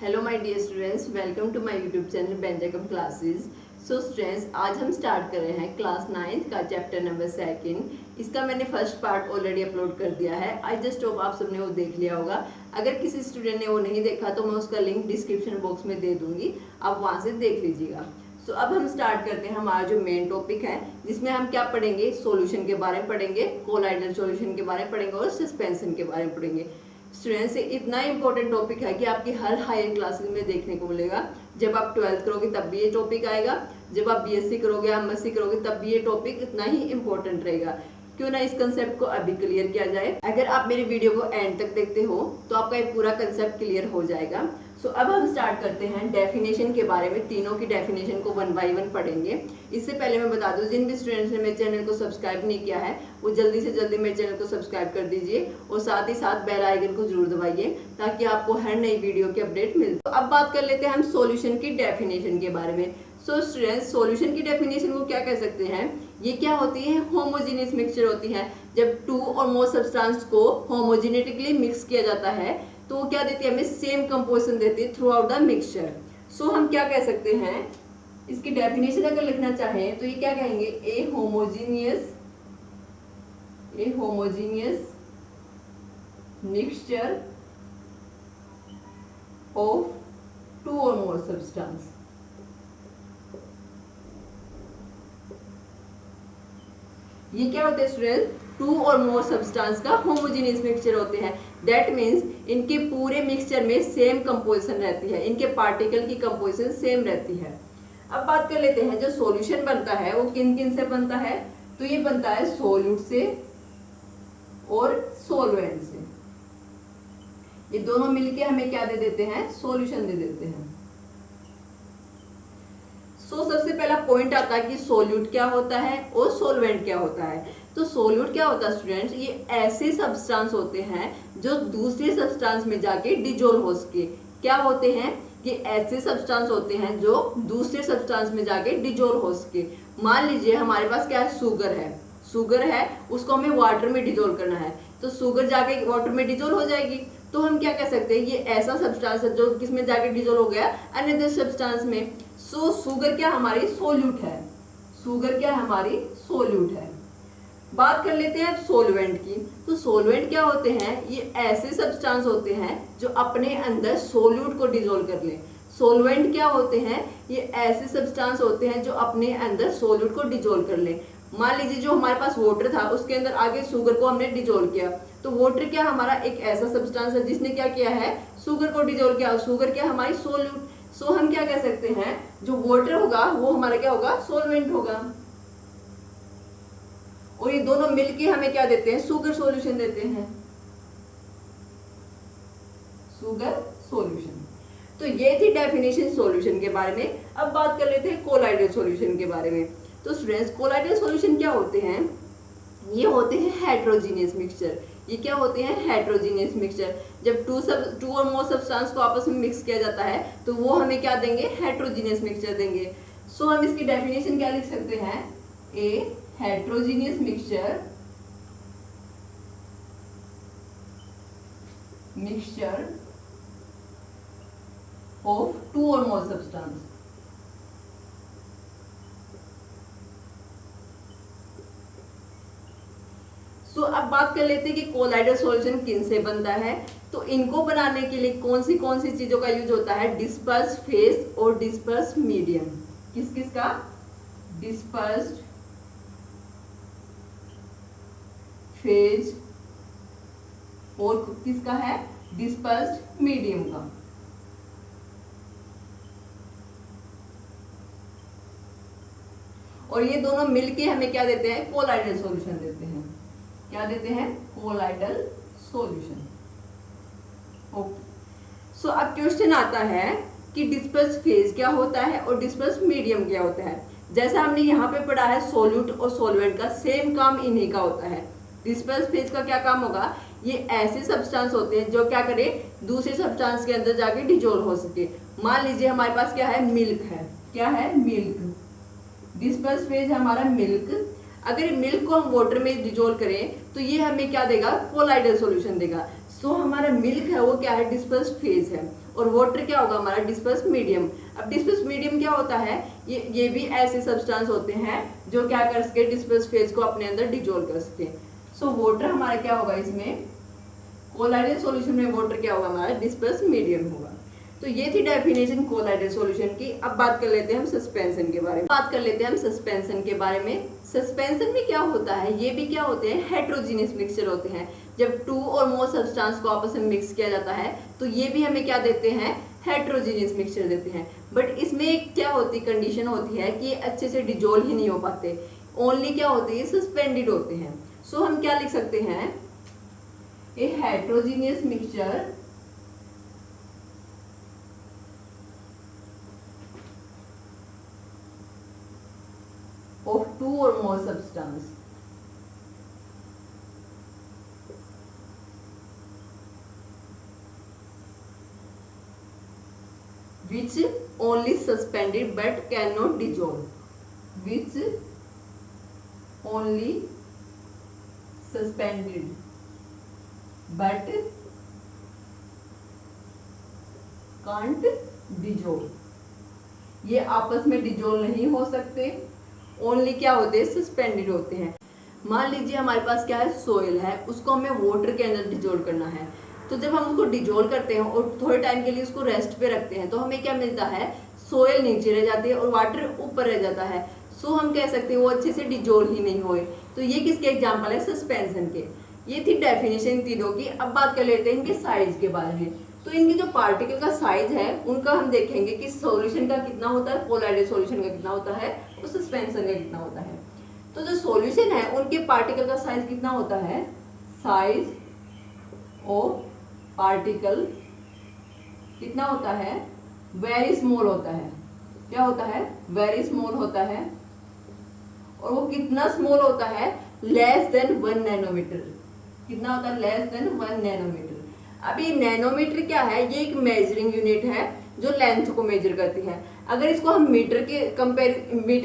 Hello my dear students, welcome to my YouTube channel बेंजाकम classes. So students, आज हम start कर रहे हैं क्लास 9th का चैप्टर नंबर 2। इसका मैंने फर्स्ट पार्ट ऑलरेडी अपलोड कर दिया है। आई जस्ट होप आप सबने वो देख लिया होगा। अगर किसी स्टूडेंट ने वो नहीं देखा तो मैं उसका लिंक डिस्क्रिप्शन बॉक्स में दे दूंगी, आप वहाँ से देख लीजिएगा। सो अब हम स्टार्ट करते हैं हमारा जो मेन टॉपिक है, जिसमें हम क्या पढ़ेंगे, सॉल्यूशन के बारे में पढ़ेंगे, कोलाइडल सॉल्यूशन के बारे में पढ़ेंगे और सस्पेंशन के बारे में पढ़ेंगे। स्टूडेंट्स, इतना इंपॉर्टेंट टॉपिक है कि आपकी हर हायर क्लासेस में देखने को मिलेगा। जब आप 12th करोगे तब भी ये टॉपिक आएगा, जब आप बीएससी करोगे, एमएससी करोगे तब भी ये टॉपिक इतना ही इंपॉर्टेंट रहेगा। क्यों ना इस कंसेप्ट को अभी क्लियर किया जाए। अगर आप मेरे वीडियो को एंड तक देखते हो तो आपका ये पूरा कंसेप्ट क्लियर हो जाएगा। सो अब हम स्टार्ट करते हैं डेफिनेशन के बारे में। तीनों की डेफिनेशन को 1 बाय 1 पढ़ेंगे। इससे पहले मैं बता दूं, जिन भी स्टूडेंट्स ने मेरे चैनल को सब्सक्राइब नहीं किया है वो जल्दी से जल्दी मेरे चैनल को सब्सक्राइब कर दीजिए और साथ ही साथ बेल आइकन को जरूर दबाइए ताकि आपको हर नई वीडियो की अपडेट मिल। तो अब बात कर लेते हैं हम सॉल्यूशन की डेफिनेशन के बारे में। सो स्टूडेंट्स, सॉल्यूशन की डेफिनेशन को क्या कह सकते हैं, ये क्या होती है, होमोजेनियस मिक्सचर होती है। जब 2 और मोर सब्सटेंस को होमोजेनेटिकली मिक्स किया जाता है तो वो क्या देती है, हमें सेम कंपोजिशन देती है थ्रू आउट द मिक्सचर। सो हम क्या कह सकते हैं, इसकी डेफिनेशन अगर लिखना चाहें तो ये क्या कहेंगे, ए होमोजेनियस मिक्सचर ऑफ 2 और मोर सब्सटेंस। ये क्या होते हैं स्टूडेंट, 2 और मोर सब्सटेंस का होमोजेनियस मिक्सचर होते हैं। दैट मीन्स इनके पूरे मिक्सचर में सेम कंपोजिशन रहती है, इनके पार्टिकल की कंपोजिशन सेम रहती है। अब बात कर लेते हैं जो सॉल्यूशन बनता है वो किन किन से बनता है। तो ये बनता है सोल्यूट से और सॉल्वेंट से। ये दोनों मिलके हमें क्या दे देते हैं, सॉल्यूशन दे देते हैं। सबसे पहला पॉइंट आता है कि सोल्यूट क्या होता है और सॉल्वेंट क्या होता है। तो सोल्यूट क्या होता है स्टूडेंट्स, ये ऐसे सब्सटेंस होते हैं जो दूसरे सब्सटेंस में जाके डिजोल्व हो सके। क्या होते हैं, ये ऐसे सब्सटेंस होते हैं जो दूसरे सब्सटेंस में जाके डिजोल्व हो सके। मान लीजिए हमारे पास क्या है, शुगर है, उसको हमें वाटर में डिजोल्व करना है, तो शुगर जाके वाटर में डिजोल्व हो जाएगी। तो हम क्या कह सकते हैं, ये ऐसा सब्सटेंस है जो किसमें जाके डिजोल्व हो गया, अनदर सब्सटेंस में। सो शुगर क्या हमारी सोल्यूट है, शुगर क्या हमारी सोल्यूट है। बात कर लेते हैं अब सोलवेंट की। तो सोलवेंट क्या होते हैं, ये ऐसे सब्सटेंस होते हैं जो अपने अंदर सोल्यूट को डिजोल्व कर ले। सोलवेंट क्या होते हैं, ये ऐसे सब्सटेंस होते हैं जो अपने अंदर सोल्यूट को डिजोल्व कर ले। मान लीजिए जो हमारे पास वाटर था उसके अंदर आगे शुगर को हमने डिजोल्व किया, तो वाटर क्या हमारा एक ऐसा सब्सटेंस है जिसने क्या किया है, शुगर को डिजोल्व किया। शुगर क्या हमारी सोल्यूट। सो हम क्या कह सकते हैं, जो वाटर होगा वो हमारा क्या होगा, सोलवेंट होगा। और ये दोनों मिलके हमें क्या देते हैं, शुगर सॉल्यूशन देते हैं, शुगर सॉल्यूशन। तो ये थी डेफिनेशन सॉल्यूशन के बारे में। अब बात कर लेते हैं कोलाइडल सॉल्यूशन के बारे में। तो स्टूडेंट्स, कोलाइडल सॉल्यूशन क्या होते हैं, ये होते हैं हेट्रोजीनियस मिक्सचर। ये क्या होते हैं, हेट्रोजीनियस मिक्सचर। जब 2 और मोर सब्सटेंस को आपस में मिक्स किया जाता है तो वो हमें क्या देंगे, हेट्रोजीनियस मिक्सचर देंगे। सो हम इसकी डेफिनेशन क्या लिख सकते हैं, ए हेट्रोजीनियस मिक्सचर ऑफ 2 और मोर सब्सटेंस। तो अब बात कर लेते हैं कि कोलाइडल सॉल्यूशन किन से बनता है। तो इनको बनाने के लिए कौन सी चीजों का यूज होता है, डिस्पर्स्ड फेज और डिस्पर्स्ड मीडियम। किस का, डिस्पर्स्ड फेज और किसका है, डिस्पर्स्ड मीडियम का। और ये दोनों मिलके हमें क्या देते हैं, कोलाइडल सॉल्यूशन देते हैं। क्या देते हैं, कोलाइडल सॉल्यूशन। ओके, सो अब क्वेश्चन आता है कि डिस्पर्स्ड फेज क्या होता है और डिस्पर्स्ड मीडियम क्या होता है। जैसा हमने यहाँ पे पढ़ा है, सोल्यूट और सॉल्वेंट का सेम काम इन्हीं का होता है। डिस्पर्स्ड फेज का क्या काम होगा, ये ऐसे सब्सटेंस होते हैं जो क्या करे, दूसरे सब्सटेंस के अंदर जाके डिजोल्व हो सके। मान लीजिए हमारे पास क्या है, मिल्क है, क्या है, मिल्क। डिस्पर्स्ड फेज हमारा मिल्क। अगर मिल्क को हम वाटर में डिजोल्व करें तो ये हमें क्या देगा, कोलाइडल सॉल्यूशन देगा। सो हमारा मिल्क है वो क्या है, डिस्पर्स्ड फेज है, और वाटर क्या होगा हमारा डिस्पर्स मीडियम। अब डिस्पर्स मीडियम क्या होता है, ये भी ऐसे सब्सटेंस होते हैं जो क्या कर सके, डिस्पर्स फेज को अपने अंदर डिजोल्व कर सके। सो वाटर हमारा क्या होगा, इसमें कोलाइडल सॉल्यूशन में वाटर क्या होगा हमारा डिस्पर्स मीडियम होगा। तो ये थी डेफिनेशन कोलाइडल सॉल्यूशन की। अब बात कर लेते हैं हम सस्पेंशन के बारे में। सस्पेंशन में क्या होता है, ये भी क्या होते हैं, हेट्रोजीनियस मिक्सचर होते हैं। जब टू और मोर सब्सटेंस को आपस में मिक्स किया जाता है तो ये भी हमें क्या देते हैं, हेट्रोजीनियस मिक्सचर देते हैं। बट इसमें एक क्या होती कंडीशन होती है कि अच्छे से डिजोल्व ही नहीं हो पाते, ओनली क्या होती है, सस्पेंडेड होते हैं। सो हम क्या लिख सकते हैं, a heterogeneous mixture of two or more substance which only suspended but cannot dissolve, which only suspended but can't dissolve, ये आपस में डिजोल्व नहीं हो सकते, ओनली क्या होते हैं, सस्पेंडेड होते हैं। मान लीजिए हमारे पास क्या है, सोयल है, उसको हमें वाटर के अंदर डिजोल्व करना है। तो जब हम उसको डिजोल्व करते हैं और थोड़े टाइम के लिए उसको रेस्ट पे रखते हैं तो हमें क्या मिलता है, सोयल नीचे रह जाती है और वाटर ऊपर रह जाता है। सो हम कह सकते हैं वो अच्छे से डिजोल्व ही नहीं हुए। तो ये किसके एग्जाम्पल है, सस्पेंशन के। ये थी डेफिनेशन तीनों की। अब बात कर लेते हैं इनके साइज के बारे में। तो इनके जो पार्टिकल का साइज है उनका हम देखेंगे कि सॉल्यूशन का कितना होता है, कोलाइडल सॉल्यूशन का कितना होता है और सस्पेंशन का कितना होता है। तो जो सॉल्यूशन है उनके पार्टिकल का साइज कितना होता है, साइज ऑफ पार्टिकल कितना होता है, वेरी स्मॉल होता है। क्या होता है, वेरी स्मॉल होता है। और वो कितना स्मॉल होता है, लेस देन 1 नैनोमीटर। कितना होता है, लेस देन 1 नैनोमीटर। अभी नैनोमीटर क्या है, ये एक मेजरिंग यूनिट है जो लेंथ को मेजर करती है। अगर इसको हम मीटर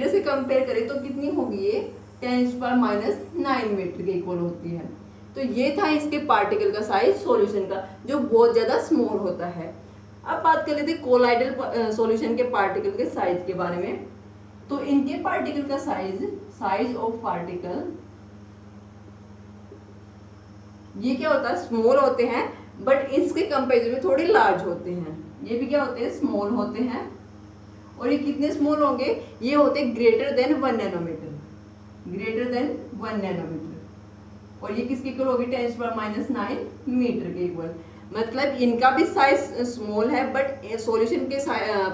से कंपेयर करें तो कितनी होगी, ये 10⁻⁹ मीटर के इक्वल होती है। तो ये था इसके पार्टिकल का साइज सॉल्यूशन का, जो बहुत ज्यादा स्मॉल होता है। अब बात कर लेते हैं कोलाइडल सॉल्यूशन के पार्टिकल के साइज के बारे में। तो इनके पार्टिकल का साइज ऑफ पार्टिकल, ये क्या होता है, स्मॉल होते हैं बट इसके कंपेरिजन में थोड़े लार्ज होते हैं। ये भी क्या होते हैं, स्मॉल होते हैं। और ये कितने स्मॉल होंगे, ये होते हैं greater than 1 nanometer, greater than 1 nanometer. और ये किसके इक्वल होगी, 10⁻⁹ मीटर के इक्वल। मतलब इनका भी साइज स्मॉल है बट सॉल्यूशन के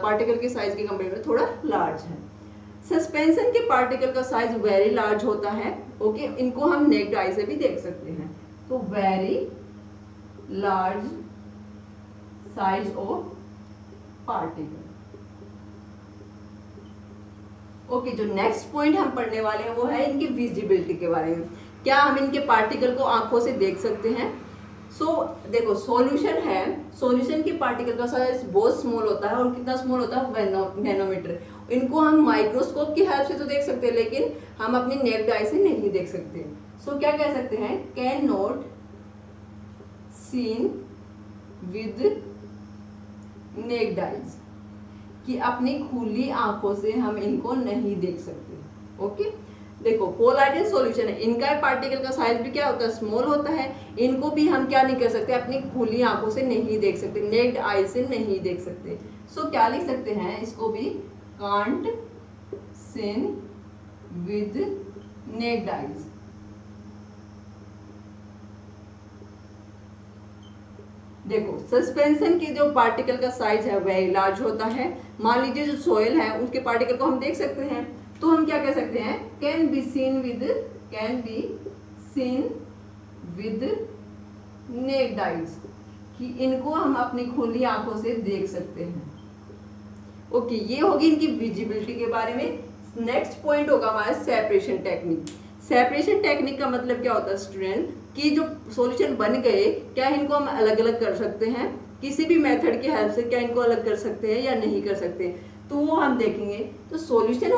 पार्टिकल के साइज के कंपेरिजन में थोड़ा लार्ज है। सस्पेंशन के पार्टिकल का साइज वेरी लार्ज होता है। ओके, इनको हम नेक्ड आई से भी देख सकते हैं। तो very large size of particle. Okay, जो नेक्स्ट पॉइंट हम पढ़ने वाले हैं वो है इनकी विजिबिलिटी के बारे में। क्या हम इनके पार्टिकल को आंखों से देख सकते हैं? देखो, सॉल्यूशन है, सॉल्यूशन के पार्टिकल का साइज बहुत स्मॉल होता है। और कितना स्मॉल होता है, नैनोमीटर। इनको हम माइक्रोस्कोप की हेल्प से तो देख सकते हैं लेकिन हम अपनी नेक्ड आई से नहीं देख सकते। क्या कह सकते हैं, can not seen with naked eyes, कि अपनी खुली आंखों से हम इनको नहीं देख सकते। ओके, देखो कोलाइडल सॉल्यूशन है, इनका पार्टिकल का साइज भी क्या होता है, स्मॉल होता है। इनको भी हम क्या नहीं कर सकते, अपनी खुली आंखों से नहीं देख सकते, नेक्ड आई से नहीं देख सकते। क्या लिख सकते हैं इसको भी, can't seen with naked eyes. देखो, सस्पेंशन की जो पार्टिकल का साइज है वह लार्ज होता है। मान लीजिए जो सॉइल है उसके पार्टिकल को हम देख सकते हैं, तो हम क्या कह सकते हैं, can be seen with naked eyes, कि इनको हम अपनी खुली आंखों से देख सकते हैं। ओके, ये होगी इनकी विजिबिलिटी के बारे में। नेक्स्ट पॉइंट होगा हमारा सेपरेशन टेक्निक। सेपरेशन टेक्निक का मतलब क्या होता है स्टूडेंट, कि जो सॉल्यूशन बन गए क्या इनको हम अलग अलग कर सकते हैं, किसी भी मेथड की हेल्प से क्या इनको अलग कर सकते हैं या नहीं कर सकते, तो वो हम देखेंगे। तो सॉल्यूशन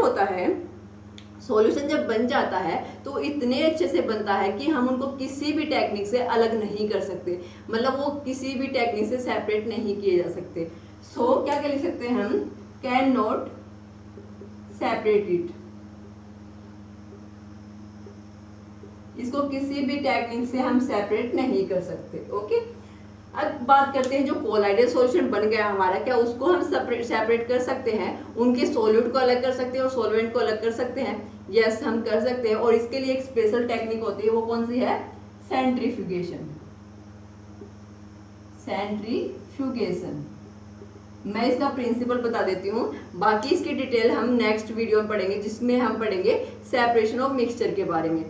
सॉल्यूशन जब बन जाता है तो इतने अच्छे से बनता है कि हम उनको किसी भी टेक्निक से अलग नहीं कर सकते, मतलब वो किसी भी टेक्निक से सेपरेट नहीं किए जा सकते। सो क्या लिख सकते हैं हम, कैन नॉट सेपरेट इट, इसको किसी भी टेक्निक से हम सेपरेट नहीं कर सकते। ओके, अब बात करते हैं जो कोलाइडल सॉल्यूशन बन गया हमारा, क्या उसको हम सेपरेट कर सकते हैं, उनके सॉल्यूट को अलग कर सकते हैं और सॉल्वेंट को अलग कर सकते हैं? यस, हम कर सकते हैं, और इसके लिए एक स्पेशल टेक्निक होती है, वो कौन सी है, सेंट्रीफ्यूगेशन। सेंट्रीफ्यूगेशन, मैं इसका प्रिंसिपल बता देती हूँ, बाकी इसकी डिटेल हम नेक्स्ट वीडियो में पढ़ेंगे, जिसमें हम पढ़ेंगे सेपरेशन ऑफ मिक्सचर के बारे में।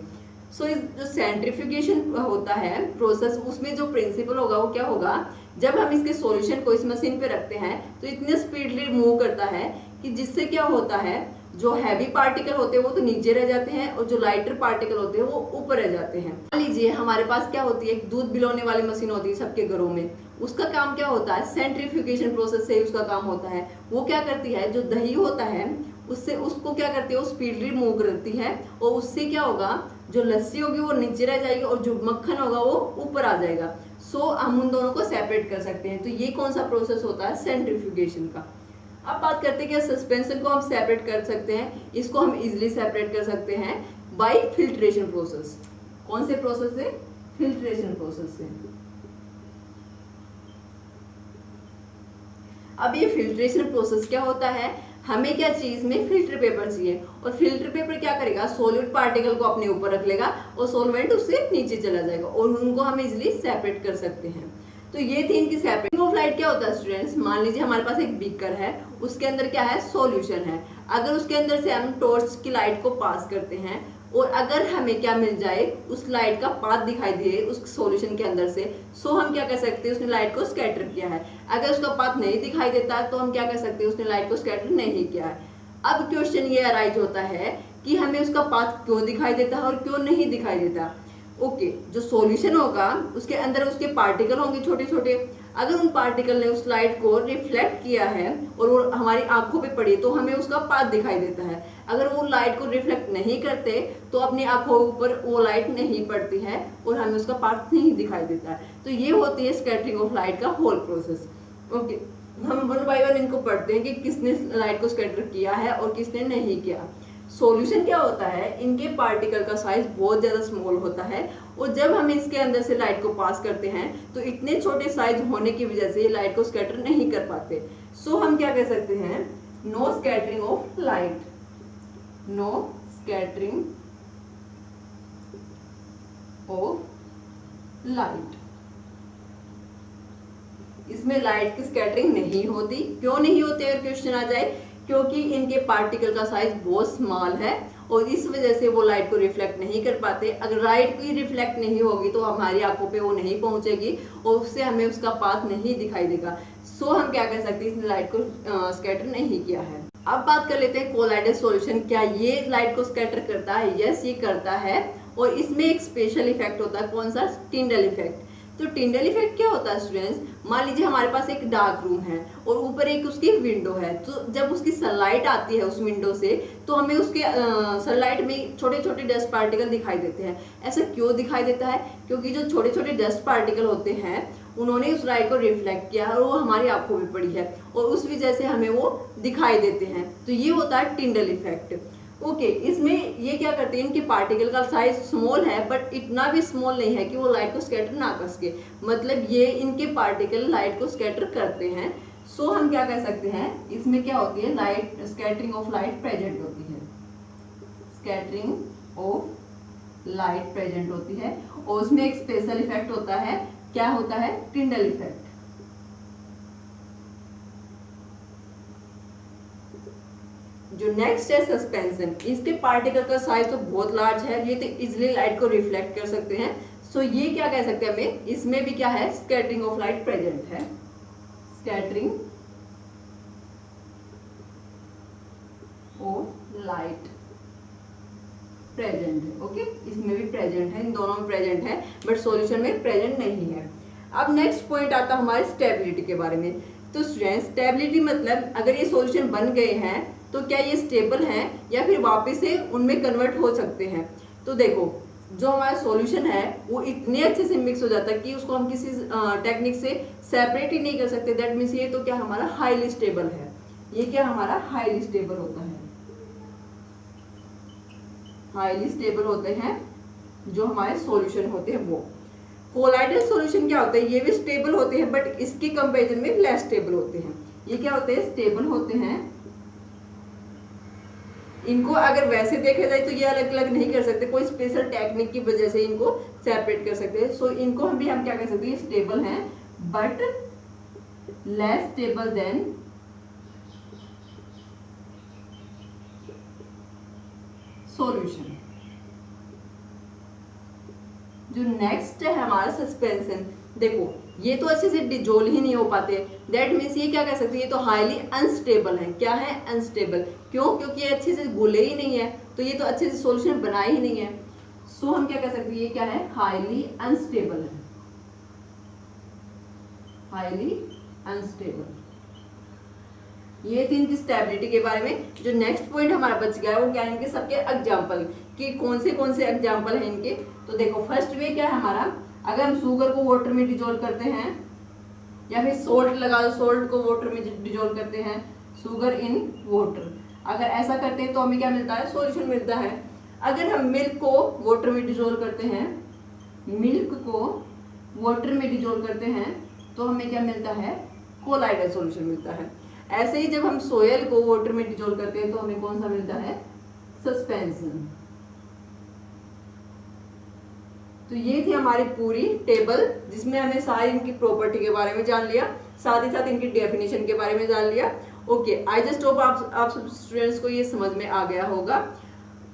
सो इस जो सेंट्रीफ्यूगेशन होता है प्रोसेस, उसमें जो प्रिंसिपल होगा वो क्या होगा, जब हम इसके सॉल्यूशन को इस मशीन पे रखते हैं तो इतने स्पीडली मूव करता है कि जिससे क्या होता है, जो हैवी पार्टिकल होते हैं वो तो नीचे रह जाते हैं और जो लाइटर पार्टिकल होते हैं वो ऊपर रह जाते हैं। मान लीजिए हमारे पास क्या होती है, एक दूध बिलोने वाली मशीन होती है सबके घरों में, उसका काम क्या होता है, सेंट्रीफ्यूगेशन प्रोसेस से ही उसका काम होता है। वो क्या करती है, जो दही होता है उससे उसको क्या करती है, वो स्पीडली मूव करती है, और उससे क्या होगा, जो लस्सी होगी वो नीचे रह जाएगी और जो मक्खन होगा वो ऊपर आ जाएगा। सो हम उन दोनों को सेपरेट कर सकते हैं। तो ये कौन सा प्रोसेस होता है, सेंट्रीफ्यूगेशन का। अब बात करते हैं कि सस्पेंशन को हम सेपरेट कर सकते हैं, इसको हम इजिली सेपरेट कर सकते हैं बाय फिल्ट्रेशन प्रोसेस। कौन से प्रोसेस से, फिल्ट्रेशन प्रोसेस से। अब ये फिल्ट्रेशन प्रोसेस क्या होता है, हमें क्या चीज में फिल्टर पेपर चाहिए, और फिल्टर पेपर क्या करेगा, सॉल्यूट पार्टिकल को अपने ऊपर रख लेगा और सॉल्वेंट उससे नीचे चला जाएगा, और उनको हम इजिली सेपरेट कर सकते हैं। तो ये थी इनकी सेपरेटिंग ऑफ लाइट। क्या होता है स्टूडेंट्स, मान लीजिए हमारे पास एक बीकर है, उसके अंदर क्या है, सॉल्यूशन है। अगर उसके अंदर से हम टॉर्च की लाइट को पास करते हैं, और अगर हमें क्या मिल जाए, उस लाइट का पाथ दिखाई दे उस सॉल्यूशन के अंदर से, सो हम क्या कर सकते हैं, उसने लाइट को स्कैटर किया है। अगर उसका पाथ नहीं दिखाई देता तो हम क्या कर सकते हैं, उसने लाइट को स्कैटर नहीं किया है। अब क्वेश्चन ये अराइज होता है कि हमें उसका पाथ क्यों दिखाई देता है और क्यों नहीं दिखाई देता। ओके, जो सॉल्यूशन होगा उसके अंदर उसके पार्टिकल होंगे छोटे छोटे, अगर उन पार्टिकल ने उस लाइट को रिफ्लेक्ट किया है और वो हमारी आंखों पे पड़ी तो हमें उसका पाथ दिखाई देता है। अगर वो लाइट को रिफ्लेक्ट नहीं करते तो अपनी आंखों ऊपर वो लाइट नहीं पड़ती है और हमें उसका पाथ नहीं दिखाई देता है। तो ये होती है स्कैटरिंग ऑफ लाइट का होल प्रोसेस। ओके, हम वन बाय वन इनको पढ़ते हैं कि किसने लाइट को स्कैटर किया है और किसने नहीं किया। सॉल्यूशन क्या होता है, इनके पार्टिकल का साइज बहुत ज़्यादा स्मॉल होता है, और जब हम इसके अंदर से लाइट को पास करते हैं तो इतने छोटे साइज होने की वजह से लाइट को स्कैटर नहीं कर पाते। सो हम क्या कह सकते हैं, no scattering of light, no scattering of light. इसमें लाइट की स्कैटरिंग नहीं होती। क्यों नहीं होती अगर क्वेश्चन आ जाए, क्योंकि इनके पार्टिकल का साइज बहुत स्मॉल है और इस वजह से वो लाइट को रिफ्लेक्ट नहीं कर पाते। अगर लाइट की रिफ्लेक्ट नहीं होगी तो हमारी आंखों पे वो नहीं पहुंचेगी और उससे हमें उसका पाथ नहीं दिखाई देगा। सो हम क्या कह सकते हैं, इसने लाइट को स्कैटर नहीं किया है। अब बात कर लेते हैं कोलाइडल सॉल्यूशन, क्या ये लाइट को स्कैटर करता है? यस, ये करता है, और इसमें एक स्पेशल इफेक्ट होता है। कौन सा? Tyndall effect. तो टिंडल इफेक्ट क्या होता है स्टूडेंट्स, मान लीजिए हमारे पास एक डार्क रूम है और ऊपर एक उसकी विंडो है, तो जब उसकी सनलाइट आती है उस विंडो से तो हमें उसके सनलाइट में छोटे छोटे डस्ट पार्टिकल दिखाई देते हैं। ऐसा क्यों दिखाई देता है? क्योंकि जो छोटे छोटे डस्ट पार्टिकल होते हैं उन्होंने उस लाइट को रिफ्लेक्ट किया है और वो हमारी आंखों में पड़ी है और उस वजह से हमें वो दिखाई देते हैं। तो ये होता है टिंडल इफेक्ट। ओके, इसमें ये क्या करते हैं, इनके पार्टिकल का साइज स्मॉल है बट इतना भी स्मॉल नहीं है कि वो लाइट को स्कैटर ना कर सके, मतलब ये इनके पार्टिकल लाइट को स्कैटर करते हैं। सो हम क्या कह सकते हैं, इसमें क्या होती है, light scattering of light present होती है, स्कैटरिंग ऑफ लाइट प्रेजेंट होती है, और उसमें एक स्पेशल इफेक्ट होता है। क्या होता है? Tyndall effect. जो नेक्स्ट है सस्पेंशन, इसके पार्टिकल का साइज तो बहुत लार्ज है, ये तो इजिली लाइट को रिफ्लेक्ट कर सकते हैं। सो ये क्या कह सकते हैं हमें, इसमें भी क्या है, स्कैटरिंग ऑफ लाइट प्रेजेंट है, स्कैटरिंग ऑफ लाइट प्रेजेंट है। ओके, इसमें भी प्रेजेंट है, इन दोनों में प्रेजेंट है, बट सॉल्यूशन में प्रेजेंट नहीं है। अब नेक्स्ट पॉइंट आता है हमारे स्टेबिलिटी के बारे में। तो स्टूडेंट्स, स्टेबिलिटी मतलब अगर ये सॉल्यूशन बन गए हैं तो क्या ये स्टेबल हैं या फिर वापस से उनमें कन्वर्ट हो सकते हैं। तो देखो जो हमारा सॉल्यूशन है वो इतने अच्छे से मिक्स हो जाता है कि उसको हम किसी टेक्निक से सेपरेट ही नहीं कर सकते। दैट मीन्स ये तो क्या हमारा हाईली स्टेबल है, ये क्या हमारा हाईली स्टेबल होता है। हाईली स्टेबल होते हैं जो हमारे सॉल्यूशन होते हैं वो। कोलाइडल सॉल्यूशन क्या होता है, ये भी स्टेबल होते हैं बट इसके कंपैरिजन में लेस स्टेबल होते हैं। ये क्या होते हैं, स्टेबल होते हैं। इनको अगर वैसे देखा जाए तो ये अलग अलग नहीं कर सकते, कोई स्पेशल टेक्निक की वजह से इनको सेपरेट कर सकते हैं। सो इनको हम क्या कह सकते हैं, स्टेबल हैं but less stable then solution. जो नेक्स्ट है हमारा सस्पेंशन, देखो ये तो अच्छे से डिजोल्व ही नहीं हो पाते। दैट मीन्स ये क्या कह सकते हैं, ये तो हाईली अनस्टेबल है। क्या है, अनस्टेबल। क्यों, क्योंकि ये अच्छे से घुले ही नहीं है, तो ये तो अच्छे से सॉल्यूशन बनाए ही नहीं है। सो हम क्या कह सकते हैं, ये क्या है, हाईली अनस्टेबल है। Highly unstable. ये थी इनकी स्टेबिलिटी के बारे में। जो नेक्स्ट पॉइंट हमारा बच गया है वो क्या है, इनके सबके एग्जाम्पल कि कौन से एग्जाम्पल हैं इनके। तो देखो फर्स्ट वे क्या है हमारा, अगर हम शुगर को वाटर में डिजोल्व करते हैं या फिर सोल्ट लगा दो, सोल्ट को वाटर में डिजोल्व करते हैं, शुगर इन वाटर। अगर ऐसा करते हैं तो हमें क्या मिलता है, सॉल्यूशन मिलता है। अगर हम मिल्क को वाटर में डिजोल्व करते हैं, मिल्क को वाटर में डिजोल्व करते हैं तो हमें क्या मिलता है, कोलाइडल सॉल्यूशन मिलता है। ऐसे ही जब हम सोयल को वाटर में डिजोल्व करते हैं तो हमें कौन सा मिलता है, सस्पेंशन। तो ये थी हमारी पूरी टेबल जिसमें हमने सारी इनकी प्रॉपर्टी के बारे में जान लिया, साथ ही साथ इनकी डेफिनेशन के बारे में जान लिया। ओके, आई जस्ट होप आप सब स्टूडेंट्स को ये समझ में आ गया होगा।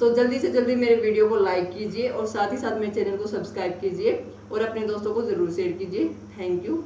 तो जल्दी से जल्दी मेरे वीडियो को लाइक कीजिए और साथ ही साथ मेरे चैनल को सब्सक्राइब कीजिए और अपने दोस्तों को ज़रूर शेयर कीजिए। Thank you.